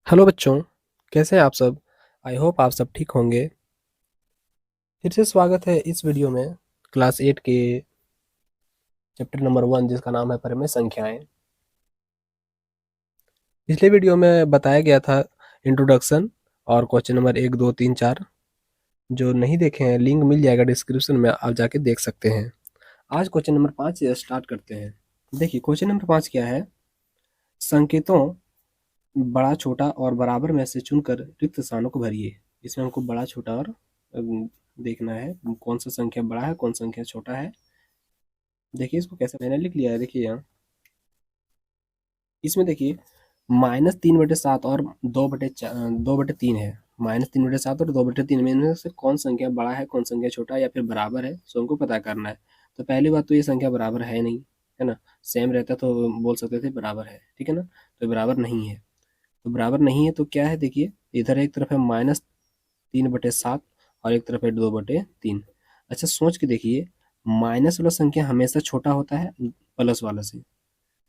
Hello बच्चों, कैसे हैं आप सब? आई होप आप सब ठीक होंगे। फिर से स्वागत है इस वीडियो में क्लास 8 के चैप्टर नंबर 1 जिसका नाम है परिमेय संख्याएं। पिछले वीडियो में बताया गया था इंट्रोडक्शन और क्वेश्चन नंबर 1, 2, 3, 4। जो नहीं देखे हैं लिंक मिल जाएगा डिस्क्रिप्शन में, आप जाके देख सकते हैं। आज क्वेश्चन नंबर 5 से स्टार्ट करते हैं। देखिए क्वेश्चन नंबर 5 क्या है। संकेतों बड़ा छोटा और बराबर में से चुनकर रिक्त स्थानों को भरिए। इसमें हमको बड़ा छोटा और देखना है कौन सा संख्या बड़ा है कौन सा संख्या छोटा है। देखिए इसको कैसे मैंने लिख लिया है। देखिए यहाँ इसमें देखिए -3/7 और 2/3 है। -3/7 और 2/3 में इनमें से कौन संख्या बड़ा है कौन संख्या छोटा है या फिर बराबर है, सो हमको पता करना है। तो पहली बात तो ये संख्या बराबर है नहीं, है ना। सेम रहता तो बोल सकते थे बराबर है, ठीक है ना। तो बराबर नहीं है, तो बराबर नहीं है तो क्या है। देखिए इधर एक तरफ है -3/7 और एक तरफ है 2/3। अच्छा सोच के देखिए, माइनस वाला संख्या हमेशा छोटा होता है प्लस वाला से।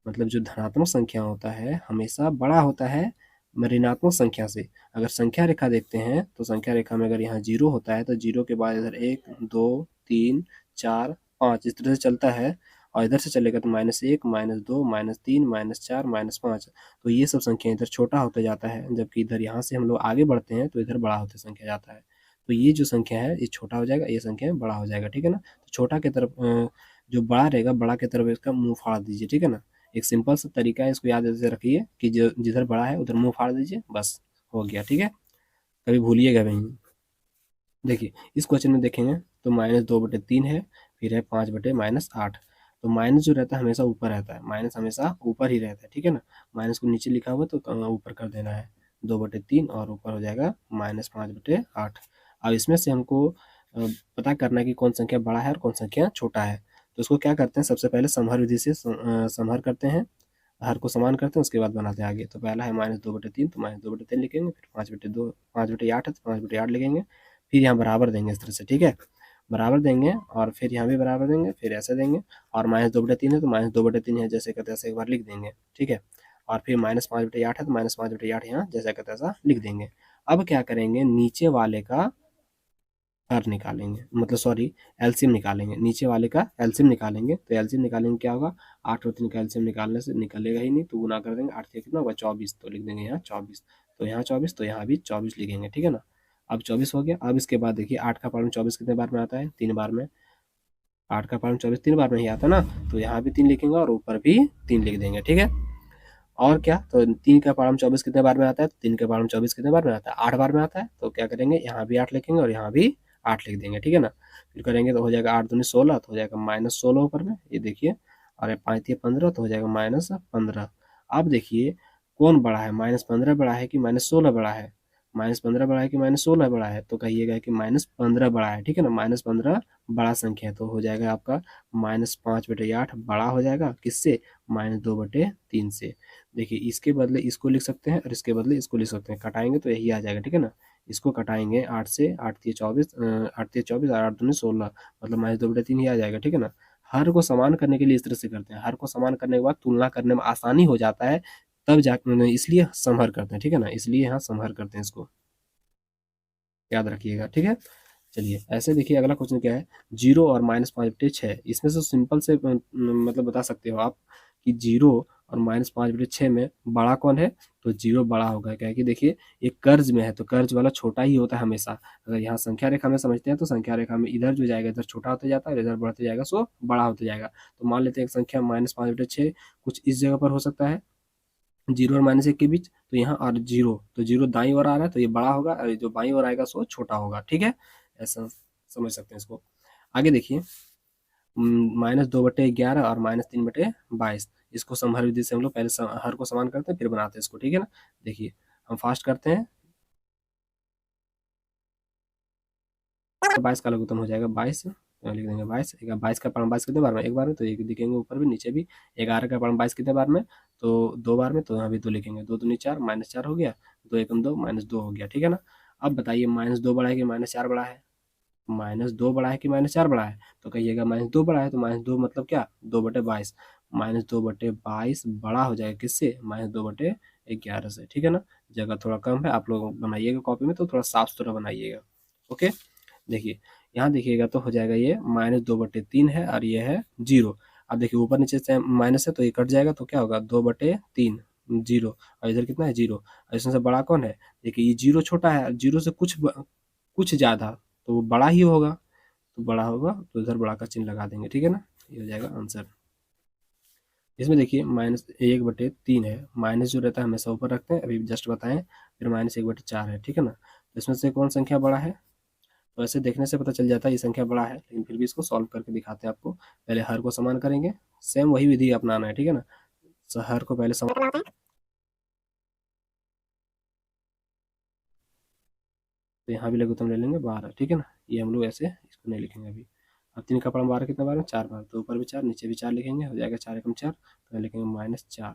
मतलब जो धनात्मक संख्या होता है हमेशा बड़ा होता है ऋणात्मक संख्या से। अगर संख्या रेखा देखते हैं तो संख्या रेखा में अगर यहाँ जीरो होता है तो जीरो के बाद इधर 1, 2, 3, 4, 5 इस तरह से चलता है। और इधर से चलेगा तो -1, -2, -3, -4, -5। तो ये सब संख्या इधर छोटा होता जाता है, जबकि इधर यहाँ से हम लोग आगे बढ़ते हैं तो इधर बड़ा होते संख्या जाता है। तो ये जो संख्या है ये छोटा हो जाएगा, ये संख्या बड़ा हो जाएगा, ठीक है ना। तो छोटा की तरफ जो बड़ा रहेगा बड़ा की तरफ इसका मुंह फाड़ दीजिए, ठीक है ना। एक सिंपल सा तरीका है, इसको याद ऐसे रखिए कि जो जिधर बड़ा है उधर मुंह फाड़ दीजिए, बस हो गया, ठीक है। कभी भूलिएगा नहीं। देखिए इस क्वेश्चन में देखेंगे तो -2/3 है, फिर है 5/-8। तो माइनस जो रहता है हमेशा ऊपर रहता है, माइनस हमेशा ऊपर ही रहता है, ठीक है ना। माइनस को नीचे लिखा हुआ तो ऊपर कर देना है 2/3 और ऊपर हो जाएगा -5/8। अब इसमें से हमको पता करना है कि कौन संख्या बड़ा है और कौन संख्या छोटा है। तो इसको क्या करते हैं, सबसे पहले समहर विधि से समहर करते हैं, हर को समान करते हैं, उसके बाद बनाते हैं आगे। तो पहला है -2/3, तो -2/3 लिखेंगे, फिर 5/2 5/8 है तो 5/8 लिखेंगे। फिर यहाँ बराबर देंगे इस तरह से, ठीक है। बराबर देंगे और फिर यहाँ भी बराबर देंगे, फिर ऐसे देंगे। और -2/3 है तो -2/3 है जैसे कहते ऐसे एक बार लिख देंगे, ठीक है। और फिर -5/8 है तो -5/8 यहाँ जैसा कहते ऐसा लिख देंगे। अब क्या करेंगे, नीचे वाले का हर निकालेंगे, मतलब सॉरी एलसीएम निकालेंगे। नीचे वाले का एलसीएम निकालेंगे, तो एलसीएम निकालेंगे क्या होगा, 8 और 3 का एलसीएम निकालने से निकलेगा ही नहीं, तो गुना कर देंगे। 8 से कितना होगा 24, तो लिख देंगे यहाँ 24। तो यहाँ 24 तो यहाँ भी 24 लिखेंगे, ठीक है ना। अब 24 हो गया। अब इसके बाद देखिए 8 का पालन 24 कितने बार में आता है, 3 बार में। 8 का पालन 24 3 बार में ही आता है ना, तो यहाँ भी 3 लिखेंगे और ऊपर भी 3 लिख देंगे, ठीक है। और क्या, तो 3 का पालन 24 कितने बार में आता है, 3 का पालन 24 कितने बार में आता है, 8 बार में आता है। तो क्या करेंगे, यहाँ भी 8 लिखेंगे और यहाँ भी 8 लिख देंगे, ठीक है ना। फिर करेंगे तो हो जाएगा 8 दूनी 16, तो हो जाएगा -16 ऊपर में, ये देखिए। और 5 15 तो हो जाएगा -15। अब देखिए कौन बड़ा है, -15 बड़ा है कि -16 बड़ा है। -15 बड़ा है कि -16 बड़ा है, तो कहिएगा कि -15 बड़ा है, ठीक है ना। -15 बड़ा संख्या है, तो हो जाएगा आपका -5/8 बड़ा हो जाएगा किससे, -2/3 से। देखिए इसके बदले इसको लिख सकते हैं और इसके बदले इसको लिख सकते हैं, कटाएंगे तो यही आ जाएगा, ठीक है ना। इसको कटाएंगे 8 से, 8 3 24, 8 3 24 और 8 दूनी 16, मतलब -2/3 ही आ जाएगा, ठीक है ना। हर को समान करने के लिए इस तरह से करते हैं, हर को समान करने के बाद तुलना करने में आसानी हो जाता है, तब जाकर इसलिए समहर करते हैं, ठीक है ना। इसलिए यहाँ समहर करते हैं, इसको याद रखिएगा, ठीक है। चलिए ऐसे देखिए अगला क्वेश्चन क्या है, 0 और -5/6। इसमें से सिंपल से मतलब बता सकते हो आप कि 0 और -5/6 में बड़ा कौन है। तो 0 बड़ा होगा, क्या है कि देखिए एक कर्ज में है तो कर्ज वाला छोटा ही होता है हमेशा। अगर यहाँ संख्या रेखा में समझते हैं तो संख्या रेखा में इधर जो जाएगा इधर छोटा होता जाता है और इधर बढ़ते जाएगा सो बड़ा होता जाएगा। तो मान लेते हैं एक संख्या -5/6 कुछ इस जगह पर हो सकता है, 0 और -1 के बीच। तो यहाँ और 0, तो 0 दाईं ओर आ रहा है तो ये बड़ा होगा और जो बाईं ओर आएगा सो छोटा होगा, ठीक है। ऐसा समझ सकते हैं इसको। आगे देखिए -2/11 और -3/22। इसको समहर विधि से हम लोग पहले हर को समान करते हैं फिर बनाते हैं इसको, ठीक है ना। देखिए हम फास्ट करते हैं, 22 का लघुत्तम हो जाएगा 22, लिख देंगे 22। 22 का पारण 22 कितने बार में, एक बार में, तो एक दिखेंगे ऊपर भी नीचे भी। 11 का पारण 22 कितने बार में, तो 2 बार में, तो यहाँ भी 2 लिखेंगे। 2 दूनी 4, -4 हो गया, 2 एकम 2, -2 हो गया, ठीक है ना। अब बताइए -2 बड़ा है कि -4 बड़ा है, -2 बड़ा है कि -4 बड़ा है। तो कहिएगा -2 बड़ा है, तो -2 मतलब क्या, 2/22। -2/22 बड़ा हो जाएगा किससे, -2/11 11 से, ठीक है ना। जगह थोड़ा कम है, आप लोग बनाइएगा कॉपी में तो थोड़ा साफ सुथरा बनाइएगा। ओके, देखिए यहाँ देखिएगा तो हो जाएगा ये -2/3 है और ये है 0। अब देखिए ऊपर नीचे से माइनस है तो ये कट जाएगा तो क्या होगा 2/3 0, और इधर कितना है 0। इसमें से बड़ा कौन है, देखिए ये 0 छोटा है, 0 से कुछ ज़्यादा तो वो बड़ा ही होगा, तो बड़ा होगा तो इधर बड़ा का चिन्ह लगा देंगे, ठीक है ना। ये हो जाएगा आंसर। इसमें देखिए -1/3 है, माइनस जो रहता है हमेशा ऊपर रखते हैं, अभी जस्ट बताएं, फिर -1/4 है, ठीक है ना। तो इसमें से कौन संख्या बड़ा है, तो ऐसे देखने से पता चल जाता है ये संख्या बड़ा है, लेकिन फिर भी इसको सॉल्व करके दिखाते हैं आपको। पहले हर को समान करेंगे, सेम वही विधि अपनाना है, ठीक है ना। हर को पहले समान, तो यहाँ भी लघुत्तम ले लेंगे 12, ठीक है ना। ये हम लोग ऐसे इसको नहीं लिखेंगे अभी। अब 3 का पढ़ा 12 कितना बार में 4 बार, तो ऊपर भी 4 नीचे भी 4 लिखेंगे, हो जाएगा 4 एकम 4, तो लिखेंगे -4,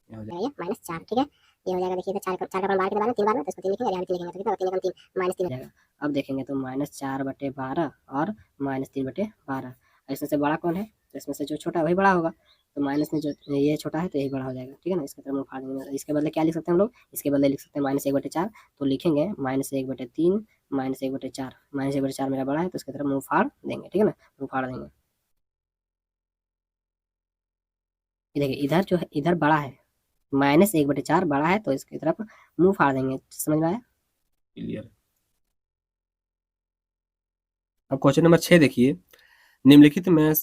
ये हो जाएगा -4, ठीक है। ये हो जाएगा, देखिए 4 का पढ़ा 12 कितना बार में 3 बार में, तो इसको 3 लिखेंगे, यहाँ 3 लिखेंगे, तो कितना 3 एकम 3 -3 हो जाएगा। अब देखेंगे तो -4/12 और -3/12, इसमें से बड़ा कौन है, तो इसमें से जो छोटा है वही बड़ा होगा, तो माइनस में जो ये छोटा है तो यही बड़ा हो जाएगा, ठीक है ना। इसका तरफ हम फाड़ देंगे, इसके बदले क्या लिख सकते हैं हम लोग, इसके बदले लिख सकते हैं -1/4, तो लिखेंगे -1/3 -1/4, -1/4 मेरा बड़ा है तो इसकी तरफ मुंह फाड़ देंगे, ठीक है ना, मुंह फाड़ देंगे। ये देखिए इधर जो है इधर बड़ा है, -1/4 बड़ा है तो इसकी तरफ मुंह फाड़ देंगे, समझ में आया। क्लियर। अब क्वेश्चन नंबर 6 देखिए, निम्नलिखित में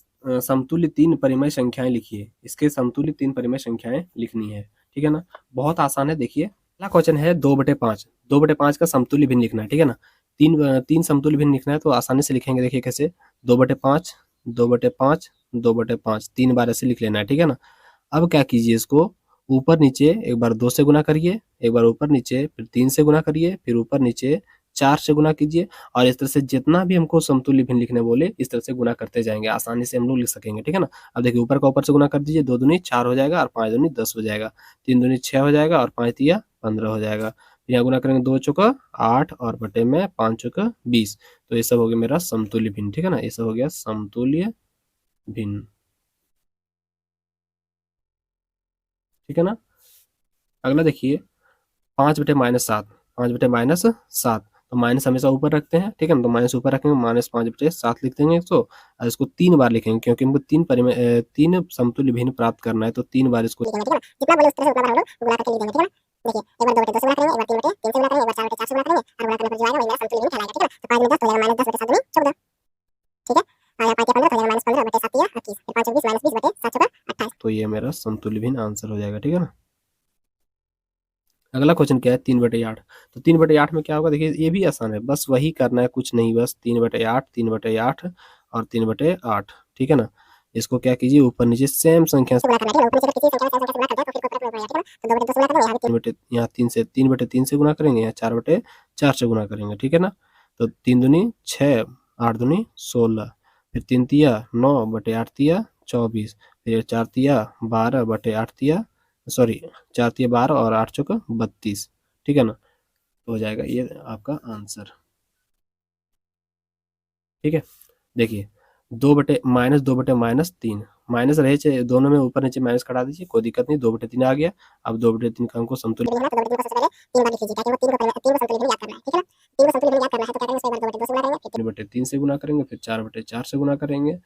समतुल्य 3 परिमेय संख्याएं लिखिए। इसके समतुल्य 3 परिमेय संख्याएं लिखनी है, ठीक है ना। बहुत आसान है, देखिए पहला क्वेश्चन है 2/5, 2/5 का समतुल्य भिन्न लिखना है, ठीक है ना। तीन समतुल्य भिन्न लिखना है तो आसानी से लिखेंगे, देखिए कैसे, 2/5 2/5 2/5, 3 बार ऐसे लिख लेना है, ठीक है ना। अब क्या कीजिए, इसको ऊपर नीचे एक बार 2 से गुना करिए, एक बार ऊपर नीचे, फिर 3 से गुना करिए, फिर ऊपर नीचे 4 से गुना कीजिए, और इस तरह से जितना भी हमको समतुल्य भिन्न लिखने बोले इस तरह से गुना करते जाएंगे, आसानी से हम लोग लिख सकेंगे, ठीक है ना। अब देखिए ऊपर का ऊपर से गुना कर दीजिए, 2 दूनी 4 हो जाएगा और 5 दूनी 10 हो जाएगा, 3 दूनी 6 हो जाएगा और 5 तिया 15 हो जाएगा। यहाँ गुना करेंगे 2 चौका 8 और बटे में 5 चौका 20, तो ये सब हो गया मेरा समतुल्य भिन्न, ठीक है ना। ये सब हो गया समतुल्य भिन्न, ठीक है ना। अगला देखिए 5/-7, 5/-7, तो माइनस हमेशा ऊपर रखते हैं, ठीक है ना। तो माइनस ऊपर रखेंगे, -5/7 लिख देंगे इसको, और इसको 3 बार लिखेंगे क्योंकि हमको 3 समतुल्य भिन्न प्राप्त करना है, तो 3 बार इसको जितना बोले उस तरह से उतना बार हम लोग गुणा करके लिख देंगे, ठीक है ना। देखिए एक बार 2/2 से गुणा करेंगे, एक बार 3/3 से गुणा करेंगे, एक बार 4/4 से गुणा करेंगे, और गुणा करने पर जो आएगा वही मेरा समतुल्य भिन्न कहलाएगा, ठीक है ना। तो 5 में 10 हो जाएगा -10/7 दूनी 14, ठीक है। और 5 या 15 हो जाएगा -15/7 या 21, फिर 5 और 20 -20/7 28, तो ये मेरा समतुल्य भिन्न आंसर हो जाएगा, ठीक है ना। अगला क्वेश्चन क्या है 3/8, तो 3/8 में क्या होगा, देखिए ये भी आसान है, बस वही करना है, कुछ नहीं, बस 3/8 3/8 और 3/8, ठीक है ना। इसको क्या कीजिए, ऊपर नीचे सेम संख्या से, यहाँ 3/3 से गुणा करेंगे, यहाँ 4/4 से गुणा करेंगे, ठीक है ना। तो 3 दूनी 6, 8 दूनी 16, फिर 3 तिया 9/8 तिया 24, फिर 4 तिया 12/8 तिया, सॉरी 4 तिया 12 और 8 चौका 32, ठीक है ना। तो हो जाएगा ये आपका आंसर, ठीक है। देखिए 2/-3, माइनस रहे चाहे दोनों में ऊपर नीचे माइनस कटा दीजिए, कोई दिक्कत नहीं, 2/3 आ गया। अब 2/3 का हमको समतुल्य 3/3 से गुना करेंगे, फिर 4/4 से गुना करेंगे,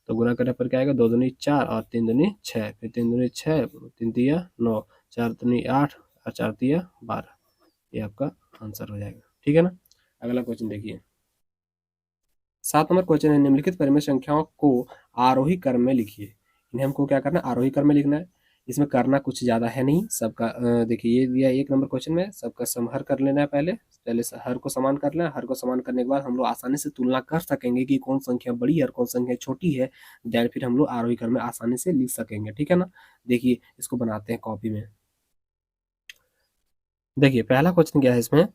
तो गुना करने पर क्या आएगा, 2 दूनी 4 और 3 दूनी 6, फिर 3 दूनी 6, 3 तिया 9, 4 दूनी 8 और 4 तिया 12, ये आपका आंसर हो जाएगा, ठीक है ना। अगला क्वेश्चन देखिए 7 नंबर क्वेश्चन है, निम्नलिखित परिमेय संख्याओं को आरोही क्रम में लिखिए। इन्हें हमको क्या करना है, आरोही क्रम में लिखना है। इसमें करना कुछ ज़्यादा है नहीं, सबका देखिए ये दिया 1 नंबर क्वेश्चन में, सबका समहर कर लेना है, पहले हर को समान कर लेना। हर को समान करने के बाद हम लोग आसानी से तुलना कर सकेंगे कि कौन संख्या बड़ी है और कौन संख्या छोटी है, देन फिर हम लोग आरोही क्रम में आसानी से लिख सकेंगे, ठीक है ना। देखिए इसको बनाते हैं कॉपी में। देखिए पहला क्वेश्चन क्या है इसमें,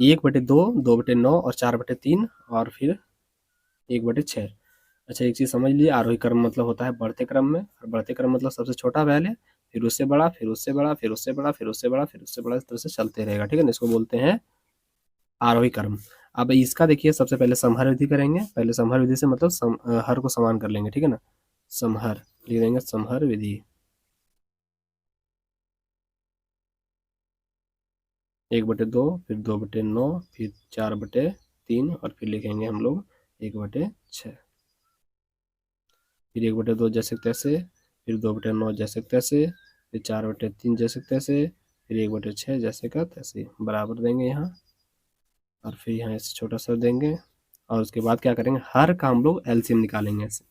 1/2, 2/9 और 4/3 और फिर 1/6। अच्छा एक चीज़ समझ लीजिए, आरोही क्रम मतलब होता है बढ़ते क्रम में, और बढ़ते क्रम मतलब सबसे छोटा पहले, फिर उससे बड़ा, फिर उससे बड़ा, फिर उससे बड़ा, फिर उससे बड़ा, फिर उससे बड़ा, इस तरह से चलते रहेगा, ठीक है ना। इसको बोलते हैं आरोही क्रम। अब इसका देखिए सबसे पहले समहर विधि करेंगे, पहले समहर विधि से मतलब हर को समान कर लेंगे, ठीक है ना। समहर लिख देंगे, समहर विधि, 1/2, फिर 2/9, फिर 4/3 और फिर लिखेंगे हम लोग 1/6। फिर 1/2 जैसे तैसे, फिर 2/9 जैसे तैसे, फिर 4/3 जैसे तैसे, फिर 1/6 जैसे का तैसे, बराबर देंगे यहाँ, और फिर यहाँ ऐसे छोटा सा देंगे। और उसके बाद क्या करेंगे, हर का हम लोग एलसीएम निकालेंगे ऐसे,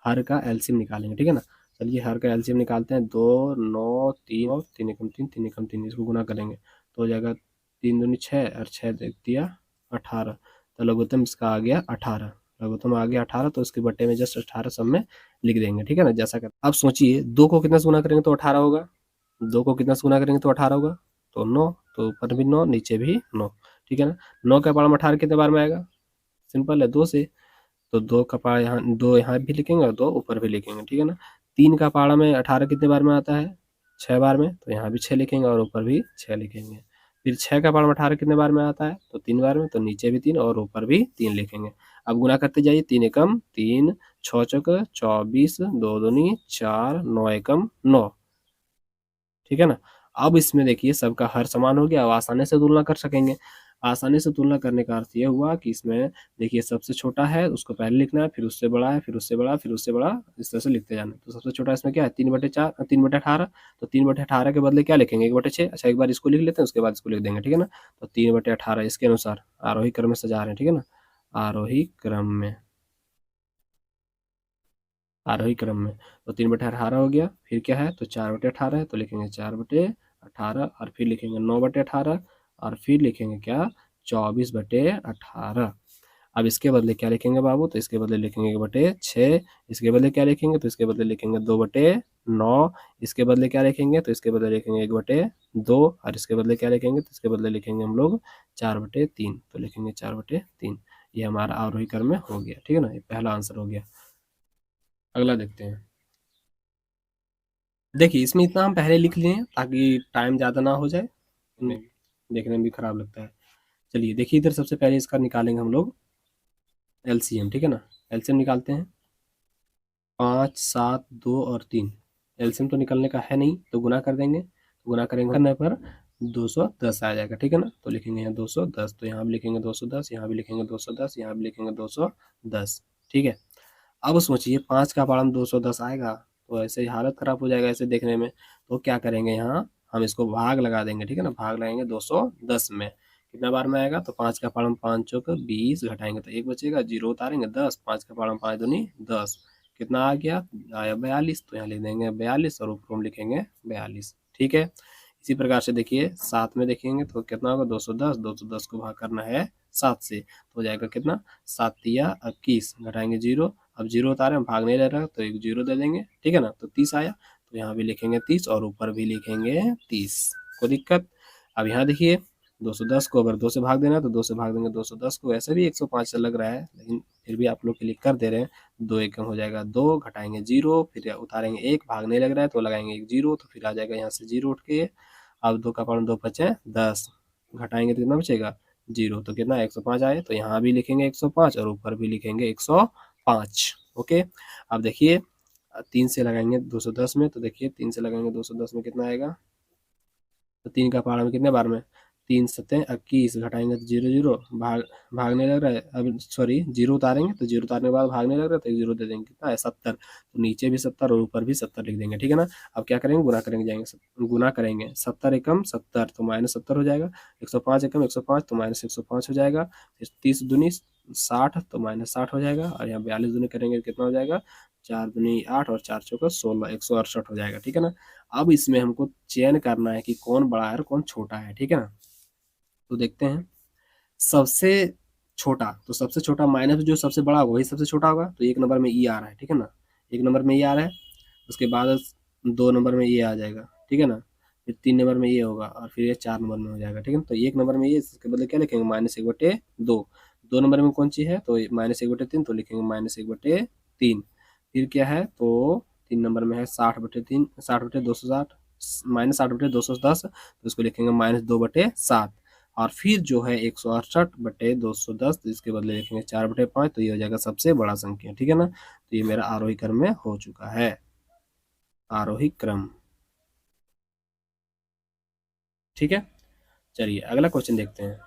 हर का एलसीएम निकालेंगे, ठीक है ना। चलिए हर का एलसीएम निकालते हैं। 2, 9, 3, 3 एकम 3, 3 एकम 3, इसको गुना करेंगे तो हो जाएगा 3 दूनी 6 और 6 दे दिया 18। तो लघुत्तम इसका आ गया 18, लघुत्तम आ गया 18, तो इसके बट्टे में जस्ट 18 सब में लिख देंगे, ठीक है ना, जैसा कर। अब सोचिए 2 को कितना से गुना करेंगे तो 18 होगा, 2 को कितना से गुना करेंगे तो 18 होगा, तो 9, तो ऊपर भी 9 नीचे भी 9, ठीक है ना। 9 का पारा में 18 कितने बार में आएगा, सिंपल है 2 से, तो 2 का पारा यहाँ, 2 यहाँ भी लिखेंगे और 2 ऊपर भी लिखेंगे, ठीक है ना। 3 का पारा में 18 कितने बार में आता है, 6 बार में, तो यहाँ भी 6 लिखेंगे और ऊपर भी 6 लिखेंगे। फिर 6 का पारा में 18 कितने बार में आता है, तो 3 बार में, तो नीचे भी 3 और ऊपर भी 3 लिखेंगे। अब गुना करते जाइए, 3 एकम 3, 6 चौक 24, 2 दूनी 4, 9 एकम 9, ठीक है ना। अब इसमें देखिए सबका हर समान हो गया, अब आसानी से तुलना कर सकेंगे। आसानी से तुलना करने का अर्थ ये हुआ कि इसमें देखिए सबसे छोटा है उसको पहले लिखना है, फिर उससे बड़ा है, फिर उससे बड़ा, फिर उससे बड़ा, इस तरह से लिखते जाना है। तो सबसे छोटा इसमें क्या है, 3/4, 3/18, तो 3/18 के बदले क्या लिखेंगे, 1/6। अच्छा एक बार इसको लिख लेते हैं, उसके बाद इसको लिख देंगे, ठीक है ना। तो 3/18 इसके अनुसार आरोही क्रम में सजा रहे हैं, ठीक है ना, आरोही क्रम में, आरोही क्रम में। तो 3/18 हो गया, फिर क्या है, तो 4/18 है, तो लिखेंगे 4/18, और फिर लिखेंगे 9/18, और फिर लिखेंगे क्या, 24/18। अब इसके बदले क्या लिखेंगे बाबू, तो इसके बदले लिखेंगे 1/6, इसके बदले क्या लिखेंगे, तो इसके बदले लिखेंगे 2/9, इसके बदले क्या लिखेंगे, तो इसके बदले लिखेंगे 1/2, और इसके बदले क्या लिखेंगे, तो इसके बदले लिखेंगे हम लोग 4/3, तो लिखेंगे 4/3। ये हमारा आरोही क्रम में हो गया, ठीक है ना, ये पहला आंसर हो गया। अगला देखते हैं। देखिए इसमें इतना हम पहले लिख लिए ताकि टाइम ज़्यादा ना हो जाए, देखने में भी खराब लगता है। चलिए देखिए इधर सबसे पहले इसका निकालेंगे हम लोग एलसीएम, ठीक है ना। एलसीएम निकालते हैं, 5, 7, 2 और 3। एलसीएम तो निकलने का है नहीं, तो गुना कर देंगे, तो गुना करेंगे करने पर 210 आ जाएगा, ठीक है ना। तो लिखेंगे यहाँ 210, तो यहाँ भी लिखेंगे 210, यहाँ भी लिखेंगे 210, यहाँ भी लिखेंगे 210, ठीक है। अब सोचिए 5 का पारा में 210 आएगा, तो ऐसे ही हालत खराब हो जाएगा ऐसे देखने में। तो क्या करेंगे, यहाँ हम इसको भाग लगा देंगे, ठीक है ना, भाग लगाएंगे 210 में, कितना बार में आएगा, तो 5 का पारा में 5 चौक 20, घटाएंगे तो 1 बचेगा, 0 उतारेंगे 10, 5 का पारा में 5 दूनी 10, कितना आ गया, आया 42, तो यहाँ लिख देंगे 42 और ऊपर में लिखेंगे 42, ठीक है। इसी प्रकार से देखिए 7 में देखेंगे तो कितना होगा, 210, 210 को भाग करना है 7 से, तो हो जाएगा कितना, 7 तिया 21, घटाएंगे 0, अब 0 उतारे हम भाग नहीं ले रहा तो एक 0 दे देंगे, ठीक है ना। तो 30 आया, तो यहाँ भी लिखेंगे 30 और ऊपर भी लिखेंगे 30, कोई दिक्कत। अब यहाँ देखिए 210 को अगर 2 से भाग देना है तो 2 से भाग देंगे 210 को, वैसे भी 105 से लग रहा है लेकिन फिर भी आप लोग के लिए कर दे रहे हैं। 2 एकम हो जाएगा 2, घटाएंगे 0, फिर उतारेंगे 1, भाग नहीं लग रहा है तो लगाएंगे 1 0, तो फिर आ जाएगा यहाँ से 0 उठ के। अब 2 का पावर 2 बचे 10, घटाएंगे तो कितना बचेगा 0, तो कितना 105 आए, तो यहाँ भी लिखेंगे 105 और ऊपर भी लिखेंगे 105, ओके। अब देखिए 3 से लगाएंगे 210 में, तो देखिए 3 से लगाएंगे 210 में कितना आएगा, तो 3 का पहाड़ा में कितने बार में, 3 सत्ते 21, घटाएंगे तो 0 0, भागने लग रहा है, अब सॉरी 0 उतारेंगे तो 0 उतारने के बाद भागने लग रहा है तो 1 0 दे देंगे, कितना है 70, तो नीचे भी 70 और ऊपर भी 70 लिख देंगे, ठीक है ना। अब क्या करेंगे, गुना करेंगे जाएंगे, गुना करेंगे 70 एकम 70 तो -70 हो जाएगा, 105 एकम 105 तो -105 हो जाएगा, फिर 30 दूनी 60 तो -60 हो जाएगा, और यहाँ 42 दूनी करेंगे तो कितना हो जाएगा, 4 दूनी 8 और 4 चौका 16, 168 हो जाएगा, ठीक है ना। अब इसमें हमको चयन करना है कि कौन बड़ा है और कौन छोटा है, ठीक है ना। तो देखते हैं सबसे छोटा, तो सबसे छोटा माइनस जो सबसे बड़ा होगा वही सबसे छोटा होगा, तो 1 नंबर में ई आ रहा है, ठीक है ना, 1 नंबर में ई आ रहा है, उसके बाद 2 नंबर में ये आ जाएगा, ठीक है ना, फिर 3 नंबर में ये होगा और फिर ये 4 नंबर में हो जाएगा, ठीक है ना। तो 1 नंबर में ये, इसके बदले क्या लिखेंगे, -1/2, 2 नंबर में कौन सी है, तो -1/3, तो लिखेंगे -1/3, फिर क्या है, तो 3 नंबर में है 60/3, 60/260, -60/210, तो इसको लिखेंगे -2/7, और फिर जो है 168/210, तो इसके बदले लिखेंगे 4/5, तो ये हो जाएगा सबसे बड़ा संख्या, ठीक है ना। तो ये मेरा आरोही क्रम में हो चुका है, आरोही क्रम, ठीक है। चलिए अगला क्वेश्चन देखते हैं।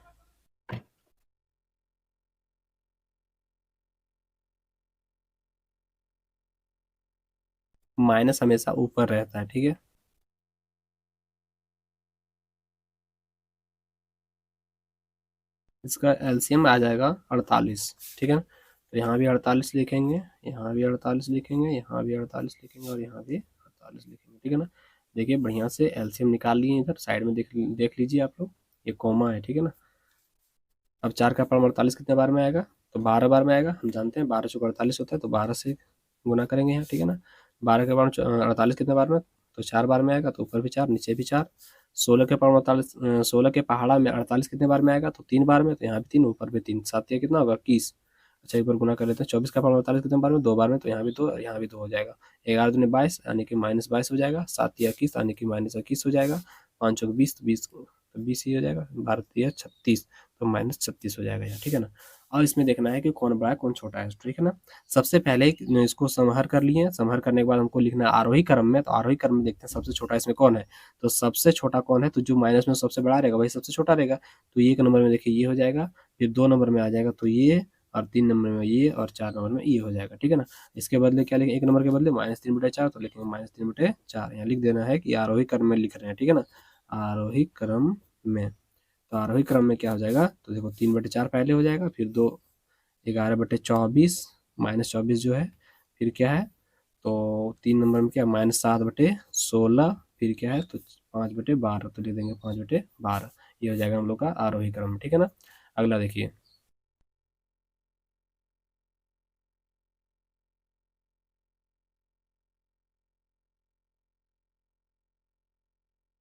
माइनस हमेशा ऊपर रहता है, ठीक है। इसका एलसीएम आ जाएगा 48, ठीक है ना। तो यहाँ भी 48 लिखेंगे, यहाँ भी 48 लिखेंगे, यहाँ भी 48 लिखेंगे और यहाँ भी 48 लिखेंगे, ठीक है ना। देखिए बढ़िया से एलसीएम निकाल लिए, इधर साइड में देख लीजिए आप लोग, ये कॉमा है, ठीक है ना। अब 4 का पावर 48 कितने बार में आएगा, तो 12 बार में आएगा। हम जानते हैं 12 चौक 48 होता है, तो 12 से गुना करेंगे यहाँ, ठीक है ना। 12 के पावर 48 कितने बार में, तो 4 बार में आएगा, तो ऊपर भी 4 नीचे भी 4। 16 के पावर 48, 16 के पहाड़ा में 48 कितने बार में आएगा, तो 3 बार में, तो यहाँ भी 3 ऊपर भी 3, 7 या कितना होगा 21। अच्छा एक बार गुना कर लेते हैं। 24 का पावर 48 कितने बार में, 2 बार में, तो यहाँ भी 2 और यहाँ भी 2 हो जाएगा। 11 दूनी 22 यानी कि -22 हो जाएगा। 7 या 21 यानी कि -21 हो जाएगा। 5 चौक 20, तो 20 ही हो जाएगा। 12 या 36, तो -36 हो जाएगा यहाँ, ठीक है ना। और इसमें देखना है कि कौन बड़ा है कौन छोटा है, ठीक है ना। सबसे पहले इसको समहर कर लिए, समहर करने के बाद हमको लिखना है आरोही क्रम में। तो आरोही क्रम में देखते हैं सबसे छोटा इसमें कौन है। तो सबसे छोटा कौन है, तो जो माइनस में सबसे बड़ा रहेगा वही सबसे छोटा रहेगा। तो ये एक नंबर में देखिए ये हो जाएगा, फिर 2 नंबर में आ जाएगा तो ये, और 3 नंबर में ये, और 4 नंबर में ये हो जाएगा, ठीक है ना। इसके बदले क्या लिखेंगे, 1 नंबर के बदले -3/4, तो लिखेंगे -3/4। यहाँ लिख देना है कि आरोही क्रम में लिख रहे हैं, ठीक है ना, आरोही क्रम में। तो आरोही क्रम में क्या हो जाएगा, तो देखो 3/4 पहले हो जाएगा, फिर 2, 11/24, -24 जो है, फिर क्या है, तो 3 नंबर में क्या, -7/16, फिर क्या है, तो 5/12, तो लिख देंगे 5/12। ये हो जाएगा हम लोग का आरोही क्रम, ठीक है ना। अगला देखिए।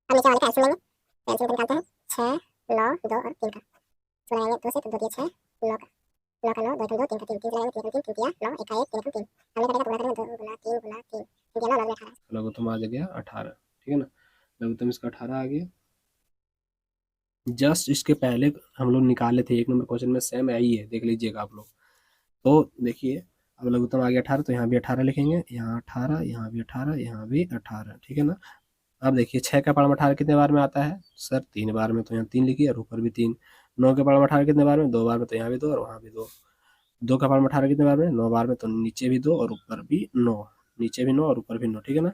अब नीचे वाले का एल्सियम लेंगे, तो एल्सियम को निकालते हैं। 6, 9, 2 और 3 का 16 आएंगे 2 से, तो 2 दिए 6, 9 का 9 का 9, 2 2, 3 का 3, 3 लगाएंगे, 3 3 3 9, 1 का 1, 3 3। हमने करेगा तो गुणा करेंगे, 2 गुना 3 गुना 3, 3 9 9 18। लघुत्तम आ गया 18, ठीक है ना। लघुत्तम इसका 18 आ गया। जस्ट इसके पहले हम लोग निकाले थे 1 नंबर क्वेश्चन में, सेम यही है, देख लीजिएगा आप लोग। तो देखिए अब लघुत्तम आ गया 18, तो यहाँ भी 18 लिखेंगे, यहाँ 18, यहाँ भी 18, यहाँ भी 18, ठीक है ना। अब देखिए 6 का पावर 18 कितने बार में आता है, सर 3 बार में, तो यहाँ 3 लिखिए और ऊपर भी 3। 9 के पावर 18 कितने बार में, 2 बार में, तो यहाँ भी 2 और वहाँ भी 2। 2 का पावर 18 कितने बार में, 9 बार में, तो नीचे भी 2 और ऊपर भी 9, नीचे भी 9 और ऊपर भी 9, ठीक है ना।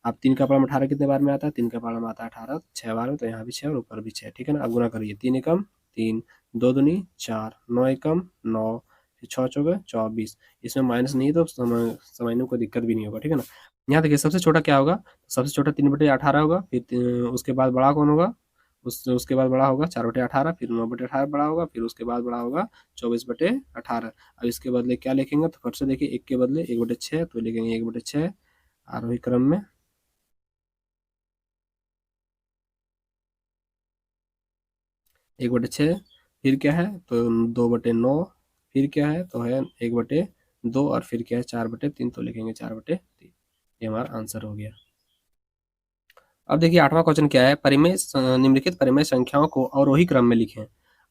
अब 3 का पावर 18 कितने बार में आता है, 3 का पावर में आता है 18, 6 बार में, तो यहाँ भी 6 और ऊपर भी 6, ठीक है ना। अब गुना करिए, 3 एकम 3, 2 दूनी 4, 9 एकम 9, फिर 6 चौके 24। इसमें माइनस नहीं है तो समझने में कोई दिक्कत भी नहीं होगा, ठीक है ना। यहाँ देखिए सबसे छोटा क्या होगा, सबसे छोटा 3/18 होगा, फिर उसके बाद बड़ा कौन होगा, उसके बाद बड़ा होगा 4/18, फिर 9/18 बड़ा होगा, फिर उसके बाद बड़ा होगा 24/18। अब इसके बदले क्या लिखेंगे, तो फिर से देखिए 1 के बदले 1/6, तो लिखेंगे 1/6 आरोही क्रम में। 1/6, फिर क्या है, तो 2/9, फिर क्या है, तो है 1/2, और फिर क्या है 4/3, तो लिखेंगे 4/3। ये हमारा आंसर हो गया। अब देखिए 8वां क्वेश्चन क्या है, परिमेय निम्नलिखित परिमेय संख्याओं को अवरोही क्रम में लिखें।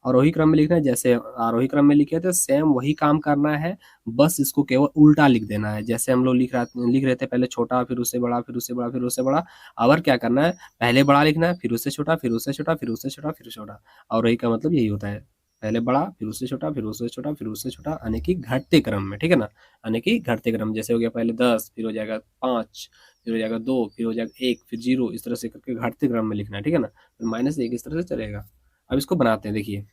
अवरोही क्रम में लिखना है, जैसे आरोही क्रम में लिखे थे सेम वही काम करना है, बस इसको केवल उल्टा लिख देना है। जैसे हम लोग लिख रहे थे पहले छोटा, फिर उससे बड़ा, फिर उससे बड़ा, फिर उससे बड़ा। अब क्या करना है, पहले बड़ा लिखना है, फिर उससे छोटा, फिर उससे छोटा, फिर उससे छोटा, फिर छोटा। अवरोही का मतलब यही होता है, पहले बड़ा, फिर उससे छोटा, फिर उससे छोटा, फिर उससे छोटा, यानी कि घटते क्रम में, ठीक है ना। यानी कि घटते क्रम, जैसे हो गया पहले 10, फिर हो जाएगा 5, फिर हो जाएगा 2, फिर हो जाएगा 1, फिर 0, इस तरह से करके घटते क्रम में लिखना है, ठीक है ना। फिर -1 इस तरह से चलेगा। अब इसको बनाते हैं, देखिए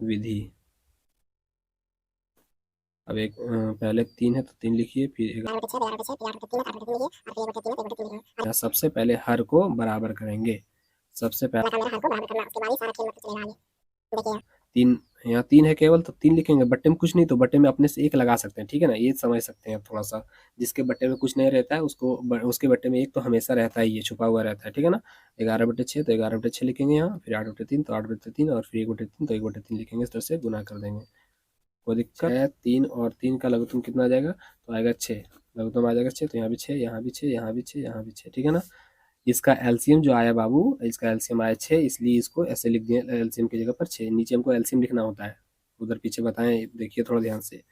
विधि। अब एक पहले 3 है तो 3 लिखिए, फिर सबसे पहले हर को बराबर करेंगे। सबसे पहले 3, यहाँ 3 है केवल, तो 3 लिखेंगे। बट्टे में कुछ नहीं, तो बट्टे में अपने से 1 लगा सकते हैं, ठीक है ना। ये समझ सकते हैं थोड़ा सा, जिसके बट्टे में कुछ नहीं रहता है उसको उसके बट्टे में 1 तो हमेशा रहता है, ये छुपा हुआ रहता है, ठीक है ना। 11/6, तो 11/6 लिखेंगे यहाँ, फिर 8/3, तो 8/3, और फिर 1/3, तो 1/3 लिखेंगे। इस तरह से गुना कर देंगे, कोई दिक्कत है। 3 और 3 का लघुत्तम कितना आ जाएगा, तो आएगा 6, लघुत्तम आ जाएगा 6, तो यहाँ भी 6, यहाँ भी 6, यहाँ भी 6, यहाँ भी 6, ठीक है ना। इसका एलसीएम जो आया बाबू, इसका एलसीएम आया 6, इसलिए इसको ऐसे लिख दिया, एलसीएम की जगह पर 6। नीचे हमको एलसीएम लिखना होता है, उधर पीछे बताएं, देखिए थोड़ा ध्यान से।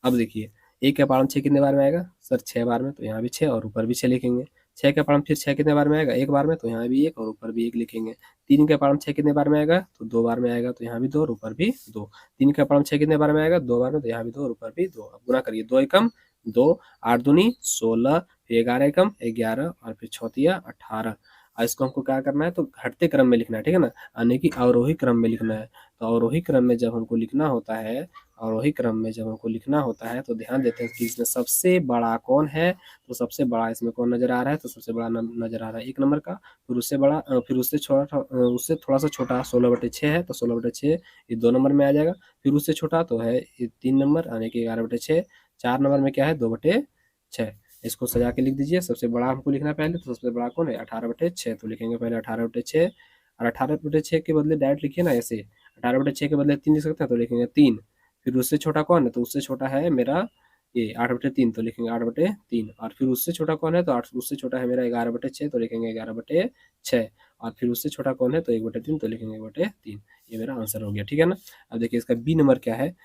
अब देखिए 1 के पावर में 6 कितने बार में आएगा, सर 6 बार में, तो यहाँ भी 6 और ऊपर भी 6 लिखेंगे। 6 का पावर फिर 6 कितने बार में आएगा, एक बार में, तो यहाँ भी एक और ऊपर भी एक लिखेंगे। 3 का पावर 6 कितने बार में आएगा, तो 2 बार में आएगा, तो यहाँ भी 2 और ऊपर भी 2। 3 का पावर 6 कितने बार में आएगा, 2 बार में, तो यहाँ भी 2 और ऊपर भी 2। अब गुना करिए, 2 एकम 2, 8 दूनी 16, फिर 11 एकम 11 और फिर 6 18। और इसको हमको क्या करना है, तो घटते क्रम में लिखना है, ठीक है ना, यानी कि अवरोही क्रम में लिखना है। तो अवरोही क्रम में जब हमको लिखना होता है, अवरोही क्रम में जब हमको लिखना होता है, तो ध्यान देते हैं कि इसमें सबसे बड़ा कौन है, तो सबसे बड़ा इसमें कौन नजर आ रहा है, तो सबसे बड़ा नजर आ रहा है 1 नंबर का। फिर उससे बड़ा, फिर उससे छोटा, उससे थोड़ा सा छोटा 16/6 है, तो 16/6 ये 2 नंबर में आ जाएगा। फिर उससे छोटा तो है 3 नंबर, यानी कि 11/6। 4 नंबर में क्या है, 2/6। इसको सजा के लिख दीजिए। सबसे बड़ा हमको लिखना है पहले, तो सबसे बड़ा कौन है, 18/6, तो लिखेंगे पहले 18/6। और 18/6 के बदले डायरेक्ट लिखिए ना ऐसे, 18/6 के बदले 3 लिख सकते हैं, तो लिखेंगे 3। फिर उससे छोटा कौन है, तो उससे छोटा है मेरा ये 8/3, तो लिखेंगे 8/3। और फिर उससे छोटा कौन है, तो उससे छोटा है मेरा 11/6, तो लिखेंगे 11/6। और फिर उससे छोटा कौन है, तो 1/3, तो लिखेंगे 1/3। ये मेरा आंसर हो गया, ठीक है ना। अब देखिए इसका बी नंबर क्या है,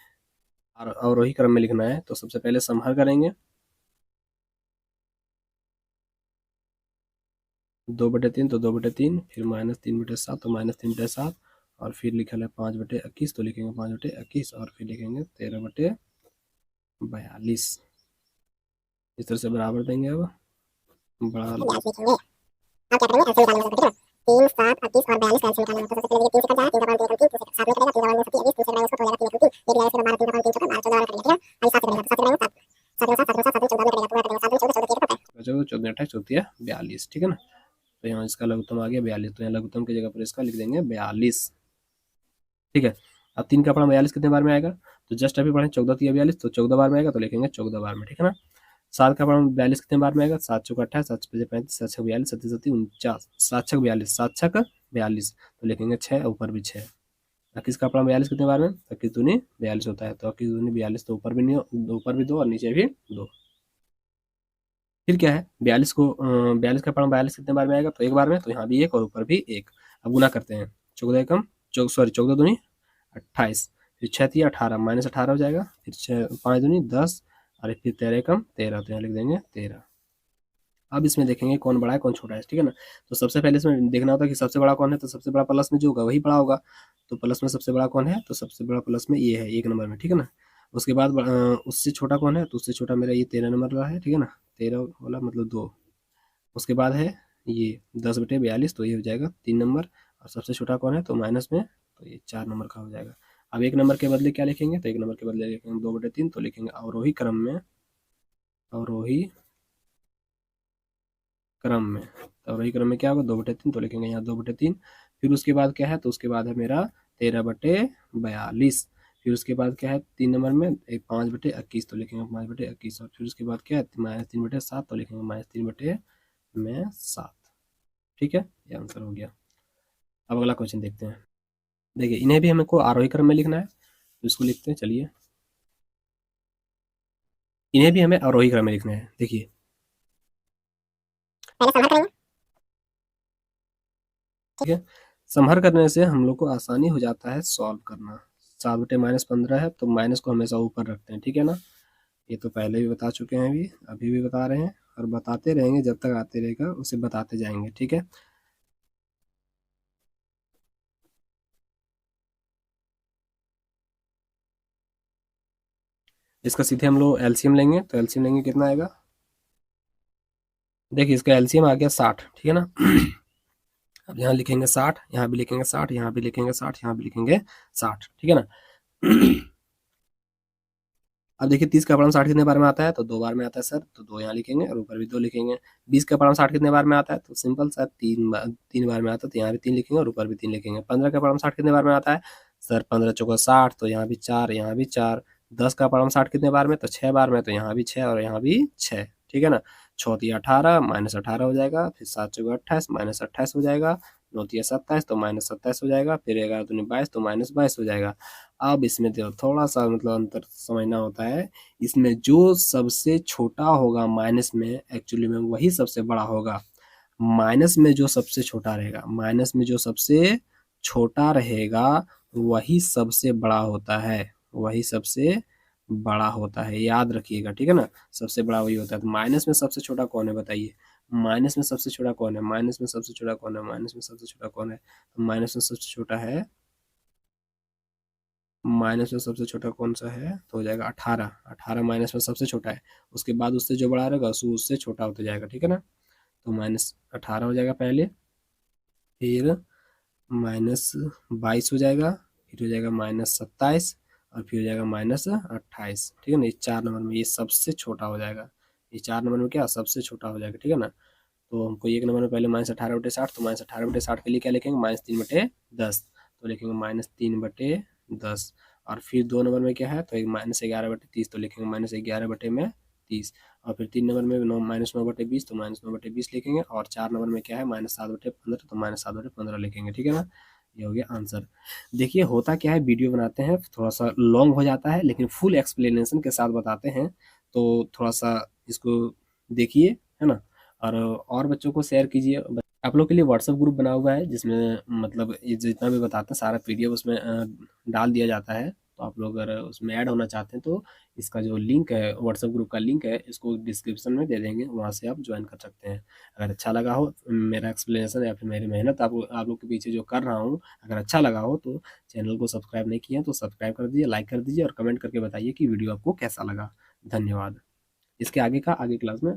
और अवरोही क्रम में लिखना है, तो सबसे पहले समहर करेंगे। 2/3 तो 2/3, फिर -3/7 तो -3/7, और फिर लिखा है 5/21, तो लिखेंगे 5/21, और फिर लिखेंगे 13/42। इस तरह से बराबर देंगे। अब बड़ा अब क्या करेंगे, एलसीएम निकालने का, ठीक है। 3 7 28 और 42 का एलसीएम निकालना है। तो सबसे पहले 3 से कट जाएगा, 3 का पावर 3 3 7 में करेगा, 3 का पावर 7 20, दूसरे का उसको हो जाएगा 3 3 एक जाएगा, फिर 12 3 का पावर 3 14 12 14 और करेंगे, ठीक है। अब 7 से करेंगे, 7 7 7 7 7 14 में करेगा, पूरा करेंगे, 7 14 14 14 14 14 28 14 42, ठीक है ना। तो यहाँ इसका लघुत्तम आ गया 42, तो यहाँ लघुत्तम की जगह पर इसका लिख देंगे 42, ठीक है। अब 3 का पढ़ा 42 कितने बार में आएगा, तो जस्ट अभी पढ़े 14 3 42, तो 14 बार में आएगा, तो लिखेंगे 14 बार में, ठीक है ना। 7 का पढ़ा 42 कितने बार में आएगा, 7 चौका 28, 7 5 35, 7 6 42, 7 7 49, 7 6 42, 7 6 42, तो लिखेंगे 6, ऊपर भी 6। 21 का पढ़ा 42 कितने बार में, 21 दूनी 42 होता है, तो 21 दूनी 42, तो ऊपर भी नहीं, ऊपर भी 2 और नीचे भी 2। फिर क्या है, 42 को 42 का पढ़ा 42 कितने बार में आएगा, तो एक बार में, तो यहाँ भी एक और ऊपर भी एक। अब गुना करते हैं, 14 एकम 14 दूनी 28, फिर 6 3 18 -18 हो जाएगा, फिर 6 5 दूनी 10, और फिर 13 एकम 13, तो यहाँ लिख देंगे 13। अब इसमें देखेंगे कौन बड़ा है कौन छोटा है, ठीक है ना। तो सबसे पहले इसमें देखना होता है कि सबसे बड़ा कौन है, तो सबसे बड़ा प्लस में जो होगा वही बड़ा होगा। तो प्लस में सबसे बड़ा कौन है, तो सबसे बड़ा प्लस में ये है 1 नंबर में, ठीक है ना। उसके बाद उससे छोटा कौन है, तो उससे छोटा मेरा ये 13 नंबर वाला है, ठीक है ना, 13 वाला मतलब 2। उसके बाद है ये 10/42, तो ये हो जाएगा 3 नंबर। और सबसे छोटा कौन है, तो माइनस में, तो ये 4 नंबर का हो जाएगा। अब 1 नंबर के बदले क्या लिखेंगे, तो 1 नंबर के बदले लिखेंगे 2/3, तो लिखेंगे अवरोही क्रम में, अवरोही क्रम में, तो अवरोही क्रम में क्या होगा, 2/3, तो लिखेंगे यहाँ 2/3। फिर उसके बाद क्या है, तो उसके बाद है मेरा 13/42। फिर उसके बाद क्या है 3 नंबर में 5/21, तो लिखेंगे 5/21। और फिर उसके बाद क्या है -3/7, तो लिखेंगे -3/7, ठीक है। ये आंसर हो गया। अब अगला क्वेश्चन देखते हैं। देखिए इन्हें भी हमको आरोही क्रम में लिखना है, तो इसको लिखते हैं, चलिए। इन्हें भी हमें आरोही क्रम में लिखना है। देखिए पहले समझ करेंगे, ठीक है, संभर करने से हम लोग को आसानी हो जाता है सॉल्व करना। 7/-15 है, तो माइनस को हमेशा ऊपर रखते हैं, ठीक है ना। ये तो पहले भी बता चुके हैं, अभी भी बता रहे हैं, और बताते रहेंगे जब तक आते रहेगा, उसे बताते जाएंगे, ठीक है। इसका सीधे हम लोग एलसीएम लेंगे, तो एलसीएम लेंगे कितना आएगा, देखिए इसका एलसीएम आ गया 60, ठीक है ना। अब यहाँ लिखेंगे 60, यहाँ भी लिखेंगे 60, यहाँ भी लिखेंगे 60, यहाँ भी लिखेंगे 60, ठीक है ना। अब देखिए 30 का पढ़म 60 कितने बार में आता है, तो 2 बार में आता है सर, तो 2 यहाँ लिखेंगे और ऊपर भी 2 लिखेंगे। 20 का पढ़म 60 कितने बार में आता है, तो सिंपल सर 3 बार में आता है, तो यहाँ भी 3 लिखेंगे और ऊपर भी 3 लिखेंगे। 15 का पढ़म 60 कितने बार में आता है, सर 15 चौका 60, तो यहाँ भी 4, यहाँ भी 4। 10 का पढ़म 60 कितने बार में, तो 6 बार में, तो यहाँ भी 6 और यहाँ भी 6, ठीक है ना। 6 तिया 18 -18 हो जाएगा, फिर 7 चौका 28 -28 हो जाएगा, 9 तिया 27, तो -27 हो जाएगा, फिर 11 दूनी 22, तो -22 हो जाएगा। अब इसमें तो थोड़ा सा मतलब अंतर समझना होता है। इसमें जो सबसे छोटा होगा माइनस में, एक्चुअली में वही सबसे बड़ा होगा। माइनस में जो सबसे छोटा रहेगा, माइनस में जो सबसे छोटा रहेगा वही सबसे बड़ा होता है, वही सबसे बड़ा होता है, याद रखिएगा, ठीक है ना। सबसे बड़ा वही होता है। तो माइनस में सबसे छोटा कौन है बताइए, माइनस में सबसे छोटा कौन है, माइनस में सबसे छोटा कौन है, माइनस में सबसे छोटा कौन है, तो माइनस में सबसे छोटा है, माइनस में सबसे छोटा कौन सा है, तो हो जाएगा 18। 18 माइनस में सबसे छोटा है, उसके बाद उससे जो बड़ा रहेगा उससे छोटा होता जाएगा, ठीक है ना। तो -18 हो जाएगा पहले, फिर -22 हो जाएगा, फिर हो जाएगा -27, और फिर हो जाएगा -28, ठीक है ना। ये 4 नंबर में ये सबसे छोटा हो जाएगा, ये 4 नंबर में क्या सबसे छोटा हो जाएगा, ठीक है ना। तो हमको 1 नंबर में पहले -18/60, तो -18/60 के लिए क्या लिखेंगे, -3/10, तो लिखेंगे -3/10। और फिर 2 नंबर में क्या है, तो एक -11/30, तो लिखेंगे -11/30। और फिर 3 नंबर में -9/20, तो -9/20 लिखेंगे। और 4 नंबर में क्या है, -7/15, तो -7/15 लिखेंगे, ठीक है ना। ये हो गया आंसर। देखिए होता क्या है, वीडियो बनाते हैं थोड़ा सा लॉन्ग हो जाता है, लेकिन फुल एक्सप्लेनेशन के साथ बताते हैं, तो थोड़ा सा इसको देखिए, है ना। और बच्चों को शेयर कीजिए। आप लोग के लिए व्हाट्सएप ग्रुप बना हुआ है, जिसमें मतलब ये जितना भी बताते हैं सारा पीडीएफ उसमें डाल दिया जाता है। तो आप लोग अगर उसमें ऐड होना चाहते हैं तो इसका जो लिंक है, व्हाट्सएप ग्रुप का लिंक है, इसको डिस्क्रिप्शन में दे देंगे, वहाँ से आप ज्वाइन कर सकते हैं। अगर अच्छा लगा हो मेरा एक्सप्लेनेशन या फिर मेरी मेहनत आप लोग के पीछे जो कर रहा हूँ, अगर अच्छा लगा हो तो चैनल को सब्सक्राइब नहीं किया तो सब्सक्राइब कर दीजिए, लाइक कर दीजिए और कमेंट करके बताइए कि वीडियो आपको कैसा लगा। धन्यवाद। इसके आगे का आगे क्लास में